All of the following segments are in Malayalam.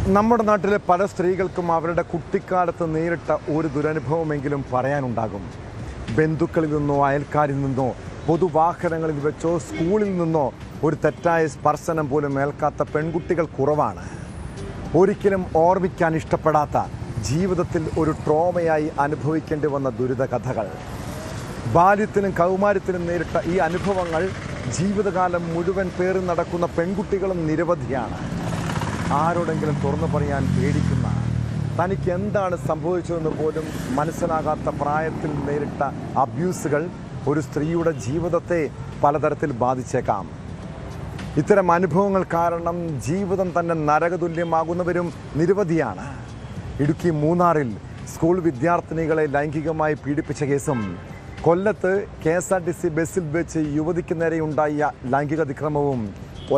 നമ്മുടെ നാട്ടിലെ പല സ്ത്രീകൾക്കും അവരുടെ കുട്ടിക്കാലത്ത് നേരിട്ട ഒരു ദുരനുഭവമെങ്കിലും പറയാനുണ്ടാകും. ബന്ധുക്കളിൽ നിന്നോ അയൽക്കാരിൽ നിന്നോ പൊതുവാഹനങ്ങളിൽ വെച്ചോ സ്കൂളിൽ നിന്നോ ഒരു തെറ്റായ സ്പർശനം പോലും ഏൽക്കാത്ത പെൺകുട്ടികൾ കുറവാണ്. ഒരിക്കലും ഓർമ്മിക്കാൻ ഇഷ്ടപ്പെടാത്ത ജീവിതത്തിൽ ഒരു ട്രോമയായി അനുഭവിക്കേണ്ടി വന്ന ദുരിത കഥകൾ. ബാല്യത്തിനും കൗമാരത്തിനും നേരിട്ട ഈ അനുഭവങ്ങൾ ജീവിതകാലം മുഴുവൻ പേറി നടക്കുന്ന പെൺകുട്ടികളും നിരവധിയാണ്. ആരോടെങ്കിലും തുറന്നു പറയാൻ പേടിക്കുന്ന, തനിക്ക് എന്താണ് സംഭവിച്ചതെന്ന് പോലും മനസ്സിലാകാത്ത പ്രായത്തിൽ നേരിട്ട അബ്യൂസുകൾ ഒരു സ്ത്രീയുടെ ജീവിതത്തെ പലതരത്തിൽ ബാധിച്ചേക്കാം. ഇത്തരം അനുഭവങ്ങൾ കാരണം ജീവിതം തന്നെ നരകതുല്യമാകുന്നവരും നിരവധിയാണ്. ഇടുക്കി മൂന്നാറിൽ സ്കൂൾ വിദ്യാർത്ഥിനികളെ ലൈംഗികമായി പീഡിപ്പിച്ച കേസും കൊല്ലത്ത് KSRTC ബസ്സിൽ വെച്ച് യുവതിക്ക് നേരെയുണ്ടായ ലൈംഗിക അതിക്രമവും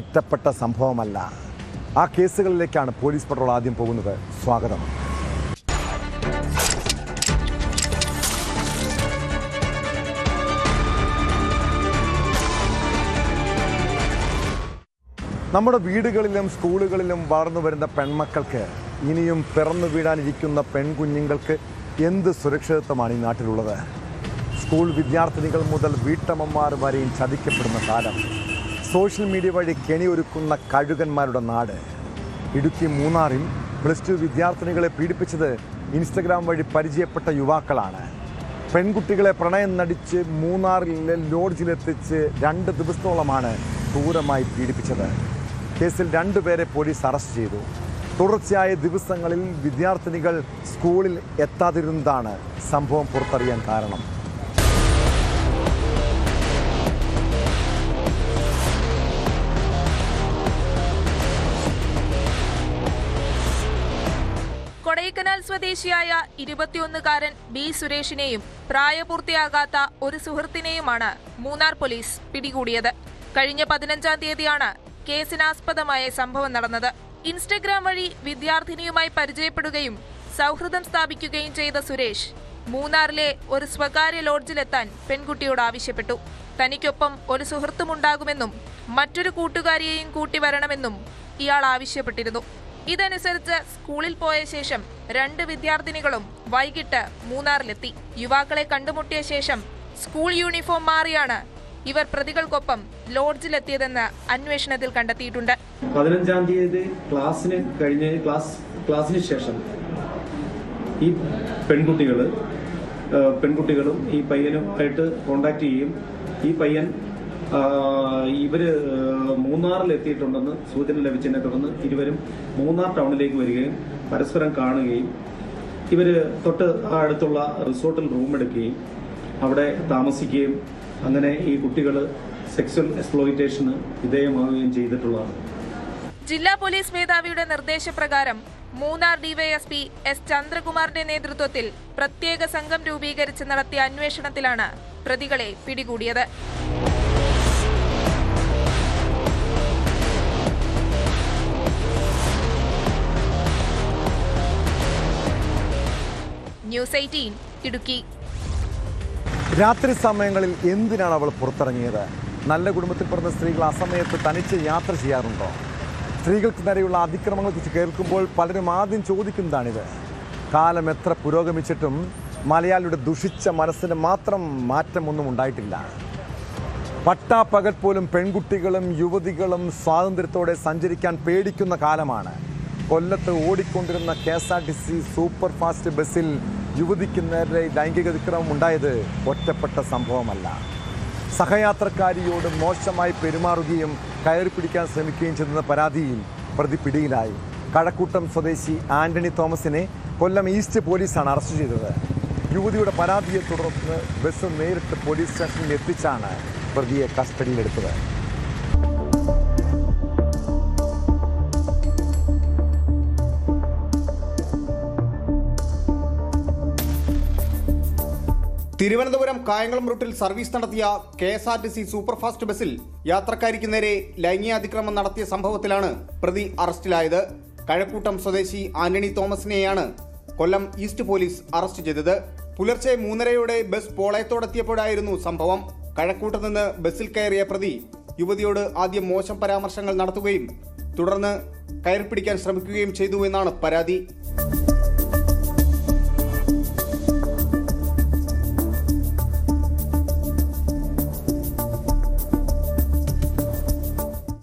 ഒറ്റപ്പെട്ട സംഭവമല്ല. ആ കേസുകളിലേക്കാണ് പോലീസ് പട്രോൾ ആദ്യം പോകുന്നത്. സ്വാഗതം. നമ്മുടെ വീടുകളിലും സ്കൂളുകളിലും വളർന്നു വരുന്ന പെൺമക്കൾക്ക്, ഇനിയും പിറന്നു വീഴാനിരിക്കുന്ന പെൺകുഞ്ഞുങ്ങൾക്ക് എന്ത് സുരക്ഷിതത്വമാണ് ഈ നാട്ടിലുള്ളത്? സ്കൂൾ വിദ്യാർത്ഥിനികൾ മുതൽ വീട്ടമ്മമാർ വരെയും ചതിക്കപ്പെടുന്ന കാലം. സോഷ്യൽ മീഡിയ വഴി കെണിയൊരുക്കുന്ന കഴുകന്മാരുടെ നാട്. ഇടുക്കി മൂന്നാറിൽ +2 വിദ്യാർത്ഥിനികളെ പീഡിപ്പിച്ചത് ഇൻസ്റ്റഗ്രാം വഴി പരിചയപ്പെട്ട യുവാക്കളാണ്. പെൺകുട്ടികളെ പ്രണയം നടിച്ച് മൂന്നാറിലെ ലോഡ്ജിലെത്തിച്ച് 2 ദിവസത്തോളമാണ് ക്രൂരമായി പീഡിപ്പിച്ചത്. കേസിൽ 2 പേരെ പോലീസ് അറസ്റ്റ് ചെയ്തു. തുടർച്ചയായ ദിവസങ്ങളിൽ വിദ്യാർത്ഥിനികൾ സ്കൂളിൽ എത്താതിരുന്നതാണ് സംഭവം പുറത്തറിയാൻ കാരണം. കൊടൈക്കനാൽ സ്വദേശിയായ 21-കാരൻ B സുരേഷിനെയും പ്രായപൂർത്തിയാകാത്ത ഒരു സുഹൃത്തിനെയുമാണ് മൂന്നാർ പോലീസ് പിടികൂടിയത്. കഴിഞ്ഞ 15-ാം തീയതിയാണ് കേസിനാസ്പദമായ സംഭവം നടന്നത്. ഇൻസ്റ്റഗ്രാം വഴി വിദ്യാർത്ഥിനിയുമായി പരിചയപ്പെടുകയും സൗഹൃദം സ്ഥാപിക്കുകയും ചെയ്ത സുരേഷ് മൂന്നാറിലെ ഒരു സ്വകാര്യ ലോഡ്ജിലെത്താൻ പെൺകുട്ടിയോട് ആവശ്യപ്പെട്ടു. തനിക്കൊപ്പം ഒരു സുഹൃത്തുമുണ്ടാകുമെന്നും മറ്റൊരു കൂട്ടുകാരിയെയും കൂട്ടി വരണമെന്നും ഇയാൾ ആവശ്യപ്പെട്ടിരുന്നു. ഇതനുസരിച്ച് സ്കൂളിൽ പോയ ശേഷം 2 വിദ്യാർത്ഥിനികളും വൈകിട്ട് മൂന്നാറിലെത്തി. യുവാക്കളെ കണ്ടുമുട്ടിയ ശേഷം സ്കൂൾ യൂണിഫോം മാറിയാണ് ഇവർ പ്രതികൾക്കൊപ്പം ലോഡ്ജിലെത്തിയതെന്ന് അന്വേഷണത്തിൽ കണ്ടെത്തിയിട്ടുണ്ട്. 15-ാം തീയതി ക്ലാസ്സിന് ശേഷം ഈ പെൺകുട്ടികളും ഈ പയ്യനുമായിട്ട് കോണ്ടാക്ട് ചെയ്യും. ഈ പയ്യൻ ഇവര് മൂന്നാറിൽ എത്തിയിട്ടുണ്ടെന്ന് സൂചന ലഭിച്ചതിനെ തുടർന്ന് ഇരുവരും മൂന്നാർ ടൗണിലേക്ക് വരികയും പരസ്പരം കാണുകയും ഇവര് തൊട്ട് അടുത്തുള്ള റിസോർട്ടിൽ റൂം എടുക്കുകയും അവിടെ താമസിക്കുകയും അങ്ങനെ ഈ കുട്ടികൾ സെക്സ്വൽ എക്സ്പ്ലോയിറ്റേഷന് വിധേയമാവുകയും ചെയ്തിട്ടുള്ളതാണ്. ജില്ലാ പോലീസ് മേധാവിയുടെ നിർദ്ദേശപ്രകാരം മൂന്നാർ ഡിവൈഎസ്പി S ചന്ദ്രകുമാറിന്റെ നേതൃത്വത്തിൽ പ്രത്യേക സംഘം രൂപീകരിച്ച് നടത്തിയ അന്വേഷണത്തിലാണ് പ്രതികളെ പിടികൂടിയത്. ന്യൂസ് 18 ഇടുക്കി. രാത്രി സമയങ്ങളിൽ എന്തിനാണ് അവൾ പുറത്തിറങ്ങിയത്? നല്ല കുടുംബത്തിൽ പിറന്ന സ്ത്രീകൾ അസമയത്ത് തനിച്ച് യാത്ര ചെയ്യാറുണ്ടോ? സ്ത്രീകൾക്ക് നേരെയുള്ള അതിക്രമങ്ങളെക്കുറിച്ച് കേൾക്കുമ്പോൾ പലരും ആദ്യം ചോദിക്കുന്നതാണിത്. കാലം എത്ര പുരോഗമിച്ചിട്ടും മലയാളിയുടെ ദുഷിച്ച മനസ്സിന് മാത്രം മാറ്റമൊന്നും ഉണ്ടായിട്ടില്ല. പട്ടാപ്പകൽ പോലും പെൺകുട്ടികളും യുവതികളും സ്വാതന്ത്ര്യത്തോടെ സഞ്ചരിക്കാൻ പേടിക്കുന്ന കാലമാണ്. കൊല്ലത്ത് ഓടിക്കൊണ്ടിരുന്ന KSRTC സൂപ്പർ ഫാസ്റ്റ് ബസ്സിൽ യുവതിക്ക് നേരെ ലൈംഗിക അതിക്രമം ഉണ്ടായത് ഒറ്റപ്പെട്ട സംഭവമല്ല. സഹയാത്രക്കാരിയോട് മോശമായി പെരുമാറുകയും കയറി പിടിക്കാൻ ശ്രമിക്കുകയും ചെയ്തെന്ന പരാതിയിൽ പ്രതി പിടിയിലായി. കഴക്കൂട്ടം സ്വദേശി ആന്റണി തോമസിനെ കൊല്ലം ഈസ്റ്റ് പോലീസാണ് അറസ്റ്റ് ചെയ്തത്. യുവതിയുടെ പരാതിയെ തുടർന്ന് ബസ് നേരിട്ട് പോലീസ് സ്റ്റേഷനിൽ എത്തിച്ചാണ് പ്രതിയെ കസ്റ്റഡിയിലെടുത്തത്. തിരുവനന്തപുരം കായംകുളം റൂട്ടിൽ സർവീസ് നടത്തിയ KSRTC സൂപ്പർഫാസ്റ്റ് ബസ്സിൽ യാത്രക്കാരിക്ക് നേരെ ലൈംഗികാതിക്രമം നടത്തിയ സംഭവത്തിലാണ് പ്രതി അറസ്റ്റിലായത്. കഴക്കൂട്ടം സ്വദേശി ആന്റണി തോമസിനെയാണ് കൊല്ലം ഈസ്റ്റ് പോലീസ് അറസ്റ്റ് ചെയ്തത്. പുലർച്ചെ 3:30 ബസ് പോളയത്തോടെത്തിയപ്പോഴായിരുന്നു സംഭവം. കഴക്കൂട്ടത്ത് നിന്ന് ബസ്സിൽ കയറിയ പ്രതി യുവതിയോട് ആദ്യം മോശം പരാമർശങ്ങൾ നടത്തുകയും തുടർന്ന് കയറി പിടിക്കാൻ ശ്രമിക്കുകയും ചെയ്തു എന്നാണ് പരാതി.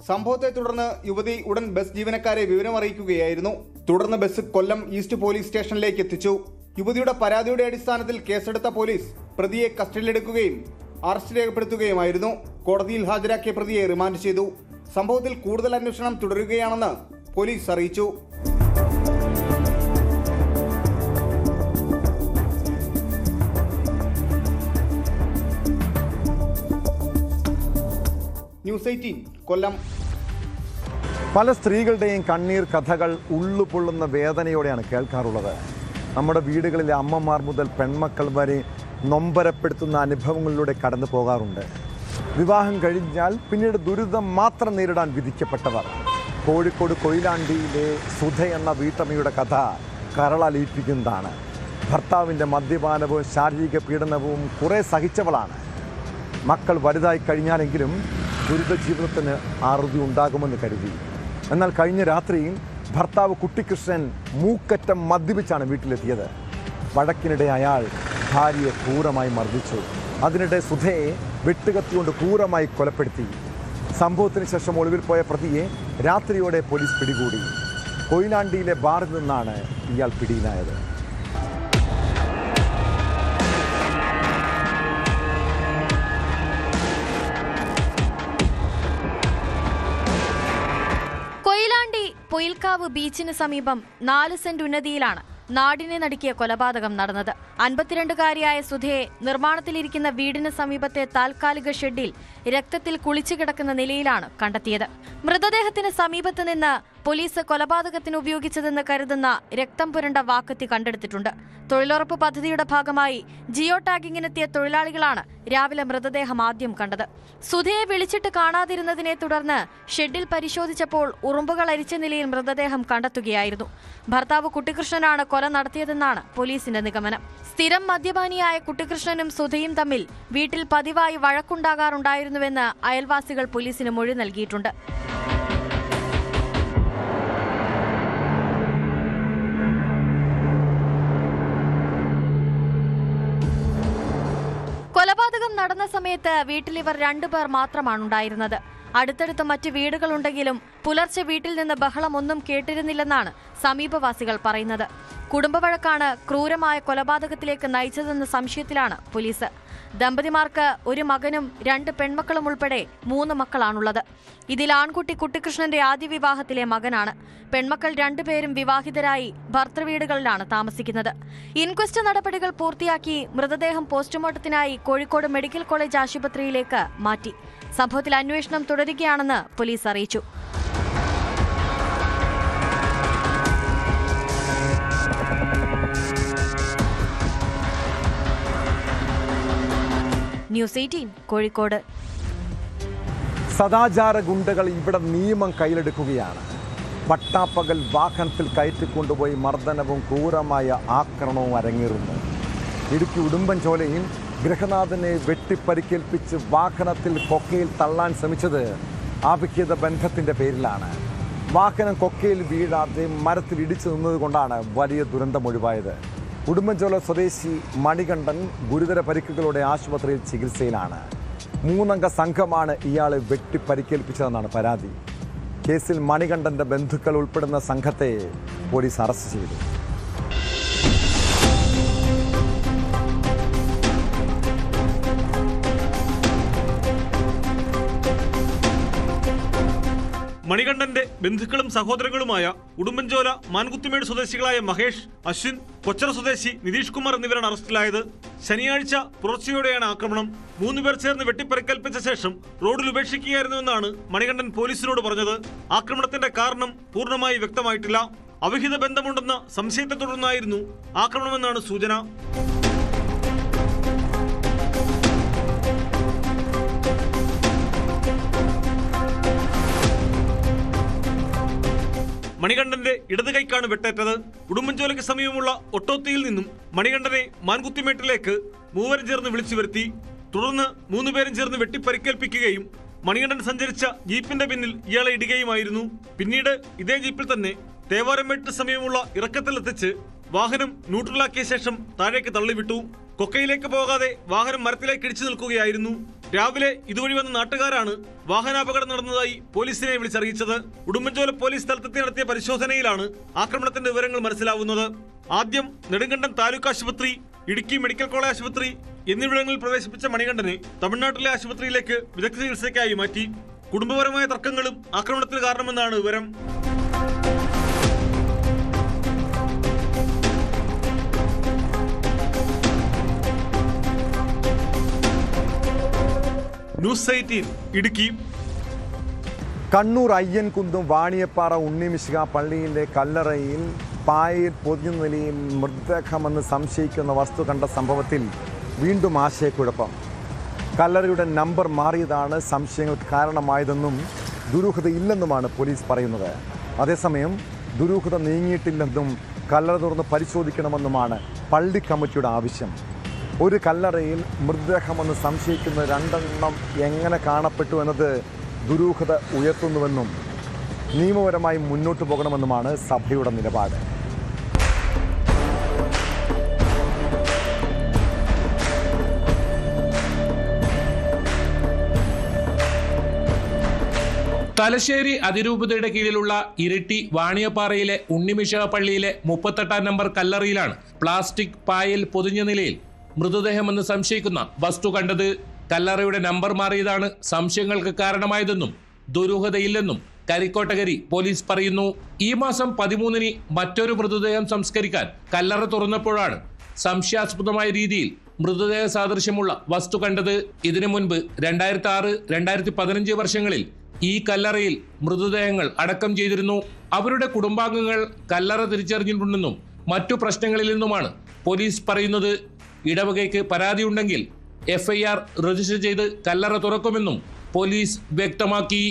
സംഭവത്തെ തുടർന്ന് യുവതി ഉടൻ ബസ് ജീവനക്കാരെ വിവരമറിയിക്കുകയായിരുന്നു. തുടർന്ന് ബസ് കൊല്ലം ഈസ്റ്റ് പോലീസ് സ്റ്റേഷനിലേക്ക് എത്തിച്ചു. യുവതിയുടെ പരാതിയുടെ അടിസ്ഥാനത്തിൽ കേസെടുത്ത പോലീസ് പ്രതിയെ കസ്റ്റഡിയിലെടുക്കുകയും അറസ്റ്റ് രേഖപ്പെടുത്തുകയുമായിരുന്നു. കോടതിയിൽ ഹാജരാക്കിയ പ്രതിയെ റിമാൻഡ് ചെയ്തു. സംഭവത്തിൽ കൂടുതൽ അന്വേഷണം തുടരുകയാണെന്ന് പോലീസ് അറിയിച്ചു. ന്യൂസ് 18 കൊല്ലം. പല സ്ത്രീകളുടെയും കണ്ണീർ കഥകൾ ഉള്ളുപൊള്ളുന്ന വേദനയോടെയാണ് കേൾക്കാറുള്ളത്. നമ്മുടെ വീടുകളിലെ അമ്മമാർ മുതൽ പെൺമക്കൾ വരെ നൊമ്പരപ്പെടുത്തുന്ന അനുഭവങ്ങളിലൂടെ കടന്നു പോകാറുണ്ട്. വിവാഹം കഴിഞ്ഞാൽ പിന്നീട് ദുരിതം മാത്രം നേരിടാൻ വിധിക്കപ്പെട്ടവർ. കോഴിക്കോട് കൊയിലാണ്ടിയിലെ സുധ എന്ന വീട്ടമ്മയുടെ കഥ കരളലിയിപ്പിക്കുന്നതാണ്. ഭർത്താവിൻ്റെ മദ്യപാനവും ശാരീരിക പീഡനവും കുറേ സഹിച്ചവളാണ്. മക്കൾ വലുതായി കഴിഞ്ഞാലെങ്കിലും ദുരിത ജീവിതത്തിന് അറുതി ഉണ്ടാകുമെന്ന് കരുതി. എന്നാൽ കഴിഞ്ഞ രാത്രിയിൽ ഭർത്താവ് കുട്ടിക്കൃഷ്ണൻ മൂക്കറ്റം മദ്യപിച്ചാണ് വീട്ടിലെത്തിയത്. വഴക്കിനിടെ അയാൾ ഭാര്യയെ ക്രൂരമായി മർദ്ദിച്ചു. അതിനിടെ സുധയെ വെട്ടുകത്തിക്കൊണ്ട് ക്രൂരമായി കൊലപ്പെടുത്തി. സംഭവത്തിന് ശേഷം ഒളിവിൽ പോയ പ്രതിയെ രാത്രിയോടെ പോലീസ് പിടികൂടി. കൊയിലാണ്ടിയിലെ ബാറിൽ നിന്നാണ് ഇയാൾ പിടിയിലായത്. കൊയിലാണ്ടി പൊയിൽക്കാവ് ബീച്ചിന് സമീപം 4 സെന്റ് ഉന്നതിയിലാണ് നാടിനെ നടുക്കിയ കൊലപാതകം നടന്നത്. 52-കാരിയായ സുധയെ നിർമ്മാണത്തിലിരിക്കുന്ന വീടിന് സമീപത്തെ താൽക്കാലിക ഷെഡിൽ രക്തത്തിൽ കുളിച്ചു കിടക്കുന്ന നിലയിലാണ് കണ്ടെത്തിയത്. മൃതദേഹത്തിന് സമീപത്ത് നിന്ന് പോലീസ് കൊലപാതകത്തിന് ഉപയോഗിച്ചതെന്ന് കരുതുന്ന രക്തം പുരണ്ട വാക്കത്തി കണ്ടെടുത്തിട്ടുണ്ട്. തൊഴിലുറപ്പ് പദ്ധതിയുടെ ഭാഗമായി ജിയോ ടാഗിങ്ങിനെത്തിയ തൊഴിലാളികളാണ് രാവിലെ മൃതദേഹം ആദ്യം കണ്ടത്. സുധയെ വിളിച്ചിട്ട് കാണാതിരുന്നതിനെ തുടർന്ന് ഷെഡിൽ പരിശോധിച്ചപ്പോൾ ഉറുമ്പുകൾ അരിച്ച നിലയിൽ മൃതദേഹം കണ്ടെത്തുകയായിരുന്നു. ഭർത്താവ് കുട്ടിക്കൃഷ്ണനാണ് കൊല നടത്തിയതെന്നാണ് പോലീസിന്റെ നിഗമനം. സ്ഥിരം മദ്യപാനിയായ കുട്ടിക്കൃഷ്ണനും സുധയും തമ്മിൽ വീട്ടിൽ പതിവായി വഴക്കുണ്ടാകാറുണ്ടായിരുന്നുവെന്ന് അയൽവാസികൾ പോലീസിന് മൊഴി നൽകിയിട്ടുണ്ട്. കൊലപാതകം നടന്ന സമയത്ത് വീട്ടിലിവർ 2 പേർ മാത്രമാണ് ഉണ്ടായിരുന്നത്. അടുത്തടുത്ത് മറ്റ് വീടുകളുണ്ടെങ്കിലും പുലർച്ചെ വീട്ടിൽ നിന്ന് ബഹളമൊന്നും കേട്ടിരുന്നില്ലെന്നാണ് സമീപവാസികൾ പറയുന്നത്. കുടുംബവഴക്കാണ് ക്രൂരമായ കൊലപാതകത്തിലേക്ക് നയിച്ചതെന്ന സംശയത്തിലാണ് പോലീസ്. ദമ്പതിമാർക്ക് 1 മകനും 2 പെൺമക്കളും ഉൾപ്പെടെ 3 മക്കളാണുള്ളത്. ഇതിൽ ആൺകുട്ടി കുട്ടിക്കൃഷ്ണന്റെ ആദ്യ വിവാഹത്തിലെ മകനാണ്. പെൺമക്കൾ 2 പേരും വിവാഹിതരായി ഭർത്തൃവീടുകളിലാണ് താമസിക്കുന്നത്. ഇൻക്വസ്റ്റ് നടപടികൾ പൂർത്തിയാക്കി മൃതദേഹം പോസ്റ്റ്മോർട്ടത്തിനായി കോഴിക്കോട് മെഡിക്കൽ കോളേജ് ആശുപത്രിയിലേക്ക് മാറ്റി. സംഭവത്തിൽ അന്വേഷണം തുടരുകയാണെന്ന് പോലീസ് അറിയിച്ചു. ന്യൂസ് 18 കോഴിക്കോട്. സദാചാര ഗുണ്ടകൾ ഇവിടെ നിയമം കയ്യിലെടുക്കുകയാണ്. പട്ടാപ്പകൽ വാഹനത്തിൽ കയറ്റിക്കൊണ്ടുപോയി മർദ്ദനവും ക്രൂരമായ ആക്രമണവും അരങ്ങേറുന്നു. ഇടുക്കി ഉടുമ്പൻചോലയിൽ ഗൃഹനാഥനെ വെട്ടിപ്പരിക്കേൽപ്പിച്ച് വാഹനത്തിൽ കൊക്കയിൽ തള്ളാൻ ശ്രമിച്ചത് അവിഹിത ബന്ധത്തിൻ്റെ പേരിലാണ്. വാഹനം കൊക്കയിൽ വീഴാതെ മരത്തിൽ ഇടിച്ചു നിന്നതുകൊണ്ടാണ് വലിയ ദുരന്തം ഒഴിവായത്. ഉടുമ്പൻചോല സ്വദേശി മണികണ്ഠൻ ഗുരുതര പരിക്കുകളോടെ ആശുപത്രിയിൽ ചികിത്സയിലാണ്. 3 അംഗ സംഘമാണ് ഇയാളെ വെട്ടിപ്പരിക്കേൽപ്പിച്ചതെന്നാണ് പരാതി. കേസിൽ മണികണ്ഠന്റെ ബന്ധുക്കൾ ഉൾപ്പെടുന്ന സംഘത്തെ പോലീസ് അറസ്റ്റ് ചെയ്തു. മണികണ്ഠന്റെ ബന്ധുക്കളും സഹോദരങ്ങളുമായ ഉടുമ്പൻചോല മാൻകുത്തിമേട് സ്വദേശികളായ മഹേഷ്, അശ്വിൻ, കൊച്ചറ സ്വദേശി നിതീഷ് കുമാർ എന്നിവരാണ് അറസ്റ്റിലായത്. ശനിയാഴ്ച പുലർച്ചെയോടെയാണ് ആക്രമണം. 3 പേർ ചേർന്ന് വെട്ടിപ്പരിക്കേൽപ്പിച്ച ശേഷം റോഡിൽ ഉപേക്ഷിക്കുകയായിരുന്നുവെന്നാണ് മണികണ്ഠൻ പോലീസിനോട് പറഞ്ഞത്. ആക്രമണത്തിന്റെ കാരണം പൂർണ്ണമായി വ്യക്തമായിട്ടില്ല. അവിഹിത ബന്ധമുണ്ടെന്ന സംശയത്തെ തുടർന്നായിരുന്നു ആക്രമണമെന്നാണ് സൂചന. മണികണ്ഠന്റെ ഇടത് കൈക്കാണ് വെട്ടേറ്റത്. ഉടുമ്പൻചോലയ്ക്ക് സമീപമുള്ള ഒട്ടോത്തിയിൽ നിന്നും മണികണ്ഠനെ മാൻകുത്തിമേട്ടിലേക്ക് 3 ചേർന്ന് വിളിച്ചു വരുത്തി. തുടർന്ന് 3 പേരും ചേർന്ന് വെട്ടിപ്പരിക്കേൽപ്പിക്കുകയും മണികണ്ഠൻ സഞ്ചരിച്ച ജീപ്പിന്റെ പിന്നിൽ ഇയാളെ ഇടുകയുമായിരുന്നു. പിന്നീട് ഇതേ ജീപ്പിൽ തന്നെ തേവാരമേട്ടിന് സമീപമുള്ള ഇറക്കത്തിലെത്തിച്ച് വാഹനം ന്യൂട്രലാക്കിയ ശേഷം താഴേക്ക് തള്ളിവിട്ടു. കൊക്കയിലേക്ക് പോകാതെ വാഹനം മരത്തിലേക്ക് ഇടിച്ചു നിൽക്കുകയായിരുന്നു. രാവിലെ ഇതുവഴി വന്ന നാട്ടുകാരാണ് വാഹനാപകടം നടന്നതായി പോലീസിനെ വിളിച്ചറിയിച്ചത്. ഉടുമ്പൻചോല പോലീസ് സ്ഥലത്തെത്തി നടത്തിയ പരിശോധനയിലാണ് ആക്രമണത്തിന്റെ വിവരങ്ങൾ മനസ്സിലാവുന്നത്. ആദ്യം നെടുങ്കണ്ടം താലൂക്ക് ആശുപത്രി, ഇടുക്കി മെഡിക്കൽ കോളേജ് ആശുപത്രി എന്നിവിടങ്ങളിൽ പ്രവേശിപ്പിച്ച മണികണ്ഠനെ തമിഴ്നാട്ടിലെ ആശുപത്രിയിലേക്ക് വിദഗ്ധ ചികിത്സയ്ക്കായി മാറ്റി. കുടുംബപരമായ തർക്കങ്ങളും ആക്രമണത്തിന് കാരണമെന്നാണ് വിവരം. ന്യൂസ് 18 ഇടുക്കി. കണ്ണൂർ അയ്യൻകുന്തും വാണിയപ്പാറ ഉണ്ണിമിശിക പള്ളിയിലെ കല്ലറയിൽ പായയിൽ പൊതിഞ്ഞ നിലയിൽ മൃതദേഹമെന്ന് സംശയിക്കുന്ന വസ്തു കണ്ട സംഭവത്തിൽ വീണ്ടും ആശയക്കുഴപ്പം. കല്ലറയുടെ നമ്പർ മാറിയതാണ് സംശയങ്ങൾക്ക് കാരണമായതെന്നും ദുരൂഹതയില്ലെന്നുമാണ് പോലീസ് പറയുന്നത്. അതേസമയം ദുരൂഹത നീങ്ങിയിട്ടില്ലെന്നും കല്ലറ തുറന്ന് പരിശോധിക്കണമെന്നുമാണ് പള്ളി കമ്മിറ്റിയുടെ ആവശ്യം. ഒരു കല്ലറയിൽ മൃതദേഹമെന്ന് സംശയിക്കുന്ന 2 എണ്ണം എങ്ങനെ കാണപ്പെട്ടു എന്നത് ദുരൂഹത ഉയർത്തുന്നുവെന്നും നിയമപരമായി മുന്നോട്ട് പോകണമെന്നുമാണ് സഭയുടെ നിലപാട്. തലശ്ശേരി അതിരൂപതയുടെ കീഴിലുള്ള ഇരിട്ടി വാണിയപ്പാറയിലെ ഉണ്ണിമിശിഹ പള്ളിയിലെ 38 നമ്പർ കല്ലറയിലാണ് പ്ലാസ്റ്റിക് പായൽ പൊതിഞ്ഞ നിലയിൽ മൃതദേഹമെന്ന് സംശയിക്കുന്ന വസ്തു കണ്ടത്. കല്ലറയുടെ നമ്പർ മാറിയതാണ് സംശയങ്ങൾക്ക് കാരണമായതെന്നും ദുരൂഹതയില്ലെന്നും കരിക്കോട്ടകരി പോലീസ് പറയുന്നു. ഈ മാസം 13-ന് മറ്റൊരു മൃതദേഹം സംസ്കരിക്കാൻ കല്ലറ തുറന്നപ്പോഴാണ് സംശയാസ്പദമായ രീതിയിൽ മൃതദേഹ സാദൃശ്യമുള്ള വസ്തു കണ്ടത്. ഇതിനു മുൻപ് 2006, 2015 വർഷങ്ങളിൽ ഈ കല്ലറയിൽ മൃതദേഹങ്ങൾ അടക്കം ചെയ്തിരുന്നു. അവരുടെ കുടുംബാംഗങ്ങൾ കല്ലറ തിരിച്ചറിഞ്ഞിട്ടുണ്ടെന്നും മറ്റു പ്രശ്നങ്ങളിൽ നിന്നുമാണ് പോലീസ് പറയുന്നത്. ഇടവകയ്ക്ക് പരാതിയുണ്ടെങ്കിൽ FIR രജിസ്റ്റർ ചെയ്ത് കല്ലറ തുറക്കുമെന്നും പോലീസ് വ്യക്തമാക്കി.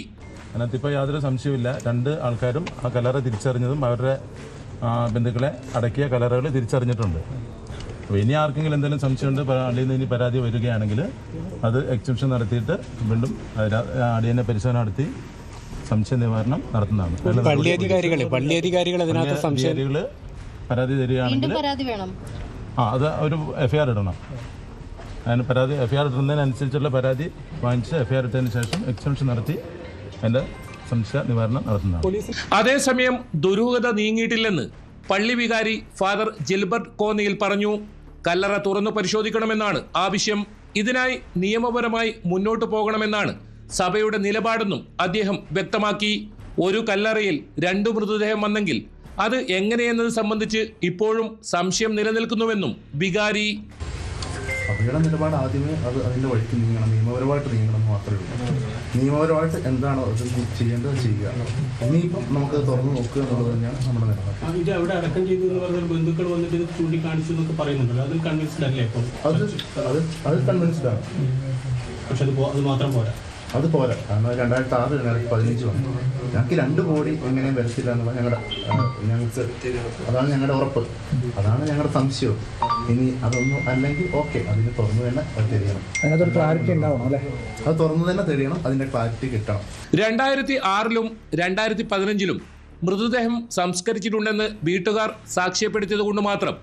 അതിനകത്തിപ്പോൾ യാതൊരു സംശയമില്ല. 2 ആൾക്കാരും ആ കല്ലറ തിരിച്ചറിഞ്ഞതും അവരുടെ ബന്ധുക്കളെ അടക്കിയ കല്ലറകൾ തിരിച്ചറിഞ്ഞിട്ടുണ്ട്. അപ്പോൾ ഇനി ആർക്കെങ്കിലും എന്തെങ്കിലും സംശയമുണ്ട്, അടിയിൽ നിന്ന് ഇനി പരാതി വരികയാണെങ്കിൽ അത് എക്സംഷൻ നടത്തിയിട്ട് വീണ്ടും അടിയനെ പരിശോധന നടത്തി സംശയ നിവാരണം നടത്തുന്നതാണ്. പള്ളിയധികാരികൾ പരാതി തരികയാണെങ്കിൽ അത് ഒരു FIR ഇടണം. അതിന് പരാതി FIR ഇടുന്നതിനനുസരിച്ചുള്ള പരാതി വാങ്ങിച്ച് FIR ഇട്ടതിന് ശേഷം എക്സംഷൻ നടത്തി അതിൻ്റെ സംശയ നിവാരണം നടത്തുന്നതാണ്. അതേസമയം ദുരൂഹത നീങ്ങിയിട്ടില്ലെന്ന് പള്ളി വികാരി ഫാദർ ജിൽബർട്ട് കോന്നിയിൽ പറഞ്ഞു. കല്ലറ തുറന്നു പരിശോധിക്കണമെന്നാണ് ആവശ്യം. ഇതിനായി നിയമപരമായി മുന്നോട്ടു പോകണമെന്നാണ് സഭയുടെ നിലപാടെന്നും അദ്ദേഹം വ്യക്തമാക്കി. ഒരു കല്ലറയിൽ 2 മൃതദേഹം വന്നെങ്കിൽ അത് എങ്ങനെയെന്നത് സംബന്ധിച്ച് ഇപ്പോഴും സംശയം നിലനിൽക്കുന്നുവെന്നും വികാരി. സഭയുടെ നിലപാട് ആദ്യമേ അതിൻ്റെ വഴിക്ക് നീങ്ങണം, നിയമപരമായിട്ട് നീങ്ങണം എന്ന് മാത്രമേ ഉള്ളൂ. നിയമപരമായിട്ട് എന്താണോ അത് ചെയ്യേണ്ടത് ചെയ്യുക. ഇനിയിപ്പം നമുക്ക് തുറന്നു നോക്കുക എന്നുള്ളത് തന്നെയാണ് നമ്മുടെ നിലപാട്. ഇത് അവിടെ അടക്കം ചെയ്തു എന്ന് പറഞ്ഞാൽ ബന്ധുക്കൾ വന്നിട്ട് ഇത് ചൂണ്ടിക്കാണിച്ചു എന്നൊക്കെ പറയുന്നുണ്ടല്ലോ, അതിൽ കൺവിൻസ്ഡ് അല്ലേ? അപ്പം അത് കൺവിൻസ്ഡ് ആണ്. പക്ഷെ അത് മാത്രം പോരാ. അത് പോരാ. കാരണം 2006, 2015 വന്നു. ഞങ്ങൾക്ക് 2 കോടി എങ്ങനെയും വരത്തില്ല എന്നുള്ള ഞങ്ങൾക്ക് അതാണ് ഞങ്ങളുടെ ഉറപ്പ്, അതാണ് ഞങ്ങളുടെ സംശയവും. ഇനി അതൊന്നും അല്ലെങ്കിൽ ഓക്കെ, അതിന് തുറന്നു തന്നെ തെളിയണം. അതിനകത്തൊരു ക്ലാരിറ്റി ഉണ്ടാവണം അല്ലേ? അത് തുറന്നു തന്നെ തെളിയണം, അതിൻ്റെ ക്ലാരിറ്റി കിട്ടണം. 2006-ലും 2015-ലും മൃതദേഹം സംസ്കരിച്ചിട്ടുണ്ടെന്ന് വീട്ടുകാർ സാക്ഷ്യപ്പെടുത്തിയത് കൊണ്ട് മാത്രം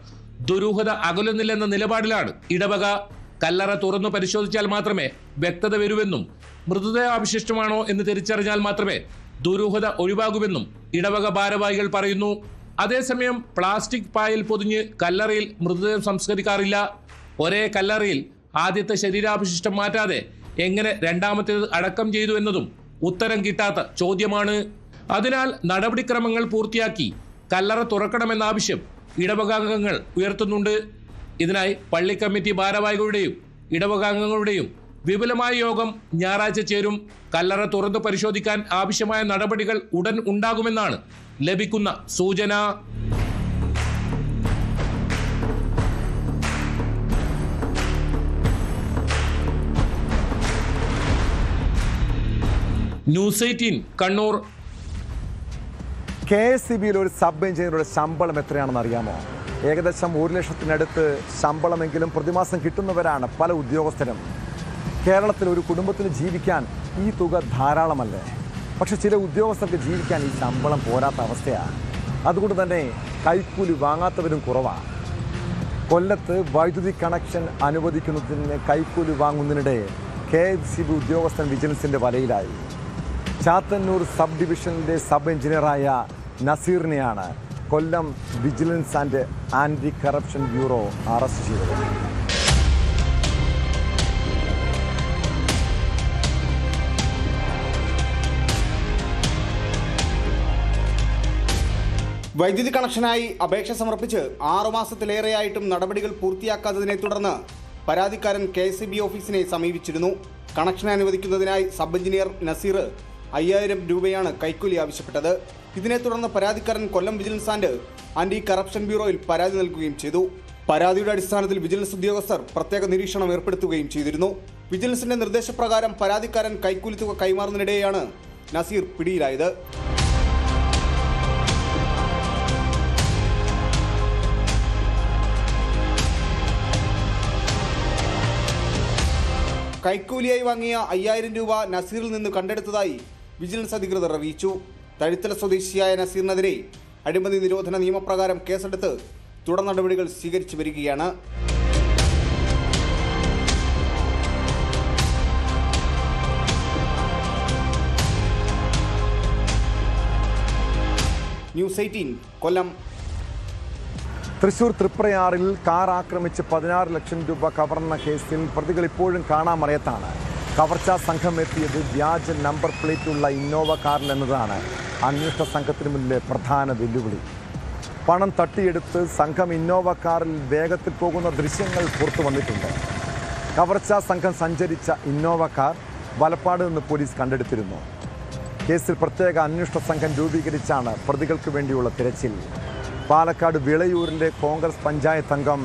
ദുരൂഹത അകലുന്നില്ലെന്ന നിലപാടിലാണ് ഇടവക. കല്ലറ തുറന്നു പരിശോധിച്ചാൽ മാത്രമേ വ്യക്തത വരുമെന്നും മൃതദേഹാവശിഷ്ടമാണോ എന്ന് തിരിച്ചറിഞ്ഞാൽ മാത്രമേ ദുരൂഹത ഒഴിവാകുമെന്നും ഇടവക ഭാരവാഹികൾ പറയുന്നു. അതേസമയം പ്ലാസ്റ്റിക് പായൽ പൊതിഞ്ഞ് കല്ലറയിൽ മൃതദേഹം സംസ്കരിക്കാറില്ല. ഒരേ കല്ലറയിൽ ആദ്യത്തെ ശരീരാവശിഷ്ടം മാറ്റാതെ എങ്ങനെ രണ്ടാമത്തേത് അടക്കം ചെയ്തു എന്നതും ഉത്തരം കിട്ടാത്ത ചോദ്യമാണ്. അതിനാൽ നടപടിക്രമങ്ങൾ പൂർത്തിയാക്കി കല്ലറ തുറക്കണമെന്ന ആവശ്യം ഇടവകാംഗങ്ങൾ ഉയർത്തുന്നുണ്ട്. ഇതിനായി പള്ളി കമ്മിറ്റി ഭാരവാഹികളുടെയും ഇടവകാംഗങ്ങളുടെയും വിപുലമായ യോഗം ഞായറാഴ്ച ചേരും. കല്ലറ തുറന്നു പരിശോധിക്കാൻ ആവശ്യമായ നടപടികൾ ഉടൻ ഉണ്ടാകുമെന്നാണ് ലഭിക്കുന്ന സൂചന. ന്യൂസ് 18 കണ്ണൂർ. KSEBയിൽ ഒരു സബ് എഞ്ചിനീയറുടെ ശമ്പളം എത്രയാണെന്ന് അറിയാമോ? ഏകദേശം 1 ലക്ഷത്തിനടുത്ത് ശമ്പളമെങ്കിലും പ്രതിമാസം കിട്ടുന്നവരാണ് പല ഉദ്യോഗസ്ഥരും. കേരളത്തിൽ ഒരു കുടുംബത്തിന് ജീവിക്കാൻ ഈ തുക ധാരാളമല്ലേ? പക്ഷെ ചില ഉദ്യോഗസ്ഥർക്ക് ജീവിക്കാൻ ഈ ശമ്പളം പോരാത്ത അവസ്ഥയാണ്. അതുകൊണ്ട് തന്നെ കൈക്കൂലി വാങ്ങാത്തവരും കുറവാണ്. കൊല്ലത്ത് വൈദ്യുതി കണക്ഷൻ അനുവദിക്കുന്നതിന് കൈക്കൂലി വാങ്ങുന്നതിനിടെ KSEB ഉദ്യോഗസ്ഥൻ വിജിലൻസിൻ്റെ വലയിലായി. ചാത്തന്നൂർ സബ് ഡിവിഷനിലെ സബ് എഞ്ചിനീയറായ നസീറിനെയാണ് Kollam vigilance and anti corruption bureau arrest ചെയ്തത്. വൈദ്യുതി കണക്ഷനായി അപേക്ഷ സമർപ്പിച്ച് 6 മാസത്തിലേറെയായിട്ടും നടപടികൾ പൂർത്തിയാക്കാത്തതിനെ തുടർന്ന് പരാതിക്കാരൻ KSEB ഓഫീസിനെ സമീപിച്ചിരുന്നു. കണക്ഷൻ അനുവദിക്കുന്നതിനായി സബ് എഞ്ചിനീയർ നസീർ 5000 രൂപയാണ് കൈക്കൂലി ആവശ്യപ്പെട്ടത്. ഇതിനെ തുടർന്ന് പരാതിക്കാരൻ കൊല്ലം വിജിലൻസ് ആൻഡ് ആന്റി കറപ്ഷൻ ബ്യൂറോയിൽ പരാതി നൽകുകയും ചെയ്തു. പരാതിയുടെ അടിസ്ഥാനത്തിൽ വിജിലൻസ് ഉദ്യോഗസ്ഥർ പ്രത്യേക നിരീക്ഷണം ഏർപ്പെടുത്തുകയും ചെയ്തിരുന്നു. വിജിലൻസിന്റെ നിർദ്ദേശപ്രകാരം പരാതിക്കാരൻ കൈക്കൂലി തുക കൈമാറുന്നതിനിടെയാണ് നസീർ പിടിയിലായത്. കൈക്കൂലിയായി വാങ്ങിയ 5000 രൂപ നസീറിൽ നിന്ന് കണ്ടെടുത്തതായി വിജിലൻസ് അധികൃതർ അറിയിച്ചു. തഴുത്തല സ്വദേശിയായ നസീറിനെതിരെ അഴിമതി നിരോധന നിയമപ്രകാരം കേസെടുത്ത് തുടർ നടപടികൾ സ്വീകരിച്ചു വരികയാണ്. ന്യൂസ് 18 കൊല്ലം. തൃശൂർ തൃപ്രയാറിൽ കാർ ആക്രമിച്ച് 16 ലക്ഷം രൂപ കവർന്ന കേസിൽ പ്രതികൾ ഇപ്പോഴും കാണാമറയത്താണ്. കവർച്ചാ സംഘം എത്തിയത് വ്യാജ നമ്പർ പ്ലേറ്റുള്ള ഇന്നോവ കാറിൽ എന്നതാണ് അന്വേഷണ സംഘത്തിന് മുന്നിലെ പ്രധാന വെല്ലുവിളി. പണം തട്ടിയെടുത്ത് സംഘം ഇന്നോവ കാറിൽ വേഗത്തിൽ പോകുന്ന ദൃശ്യങ്ങൾ പുറത്തു വന്നിട്ടുണ്ട്. കവർച്ചാ സംഘം സഞ്ചരിച്ച ഇന്നോവ കാർ വലപ്പാട് നിന്ന് പോലീസ് കണ്ടെടുത്തിരുന്നു. കേസിൽ പ്രത്യേക അന്വേഷണ സംഘം രൂപീകരിച്ചാണ് പ്രതികൾക്ക് വേണ്ടിയുള്ള തിരച്ചിൽ. പാലക്കാട് വിളയൂരിലെ കോൺഗ്രസ് പഞ്ചായത്ത് അംഗം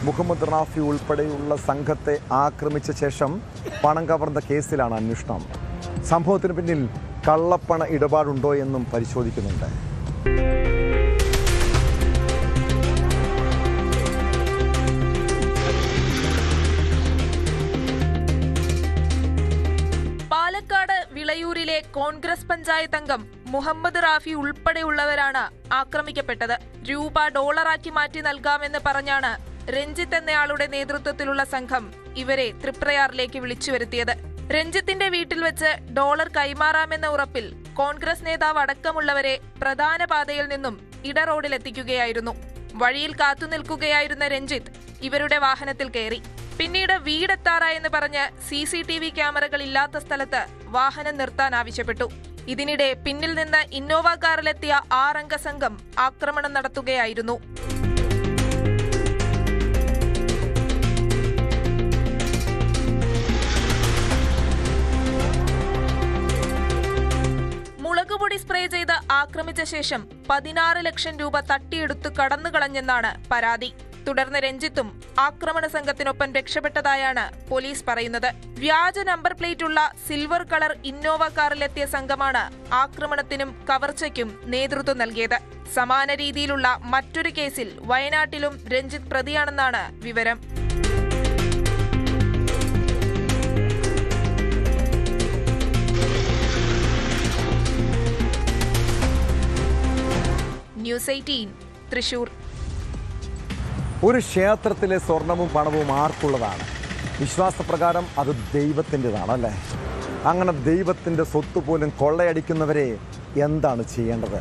മുഹമ്മദ് റാഫി ഉൾപ്പെടെയുള്ള സംഘത്തെ ആക്രമിച്ച ശേഷം പണം കവർന്ന കേസിലാണ് അന്വേഷണം. സംഭവത്തിന് പിന്നിൽ കള്ളപ്പണ ഇടപാടുണ്ടോ എന്നും പരിശോധിക്കുന്നുണ്ട്. പാലക്കാട് വിളയൂരിലെ കോൺഗ്രസ് പഞ്ചായത്ത് അംഗം മുഹമ്മദ് റാഫി ഉൾപ്പെടെയുള്ളവരാണ് ആക്രമിക്കപ്പെട്ടത്. രൂപ ഡോളറാക്കി മാറ്റി നൽകാമെന്ന് പറഞ്ഞാണ് രഞ്ജിത്ത് എന്നയാളുടെ നേതൃത്വത്തിലുള്ള സംഘം ഇവരെ തൃപ്രയാറിലേക്ക് വിളിച്ചു വരുത്തിയത്. രഞ്ജിത്തിന്റെ വീട്ടിൽ വെച്ച് ഡോളർ കൈമാറാമെന്ന ഉറപ്പിൽ കോൺഗ്രസ് നേതാവ് അടക്കമുള്ളവരെ പ്രധാന പാതയിൽ നിന്നും ഇടറോഡിലെത്തിക്കുകയായിരുന്നു. വഴിയിൽ കാത്തുനിൽക്കുകയായിരുന്ന രഞ്ജിത്ത് ഇവരുടെ വാഹനത്തിൽ കയറി. പിന്നീട് വീടെത്താറായെന്ന് പറഞ്ഞ് CCTV ക്യാമറകൾ ഇല്ലാത്ത സ്ഥലത്ത് വാഹനം നിർത്താൻ ആവശ്യപ്പെട്ടു. ഇതിനിടെ പിന്നിൽ നിന്ന് ഇന്നോവ കാറിലെത്തിയ 6 അംഗ സംഘം ആക്രമണം നടത്തുകയായിരുന്നു. മുളകുപൊടി സ്പ്രേ ചെയ്ത് ആക്രമിച്ച ശേഷം 16 ലക്ഷം രൂപ തട്ടിയെടുത്ത് കടന്നുകളഞ്ഞെന്നാണ് പരാതി. തുടർന്ന് രഞ്ജിത്തും ആക്രമണ സംഘത്തിനൊപ്പം രക്ഷപ്പെട്ടതായാണ് പോലീസ് പറയുന്നത്. വ്യാജ നമ്പർ പ്ലേറ്റുള്ള സിൽവർ കളർ ഇന്നോവ കാറിലെത്തിയ സംഘമാണ് ആക്രമണത്തിനും കവർച്ചയ്ക്കും നേതൃത്വം നൽകിയത്. സമാന രീതിയിലുള്ള മറ്റൊരു കേസിൽ വയനാട്ടിലും രഞ്ജിത്ത് പ്രതിയാണെന്നാണ് വിവരം. ന്യൂസ് 18 തൃശൂർ. ഒരു ക്ഷേത്രത്തിലെ സ്വർണവും പണവും ആർക്കുള്ളതാണ്? വിശ്വാസപ്രകാരം അത് ദൈവത്തിൻ്റെതാണ് അല്ലേ? അങ്ങനെ ദൈവത്തിൻ്റെ സ്വത്ത് പോലും കൊള്ളയടിക്കുന്നവരെ എന്താണ് ചെയ്യേണ്ടത്?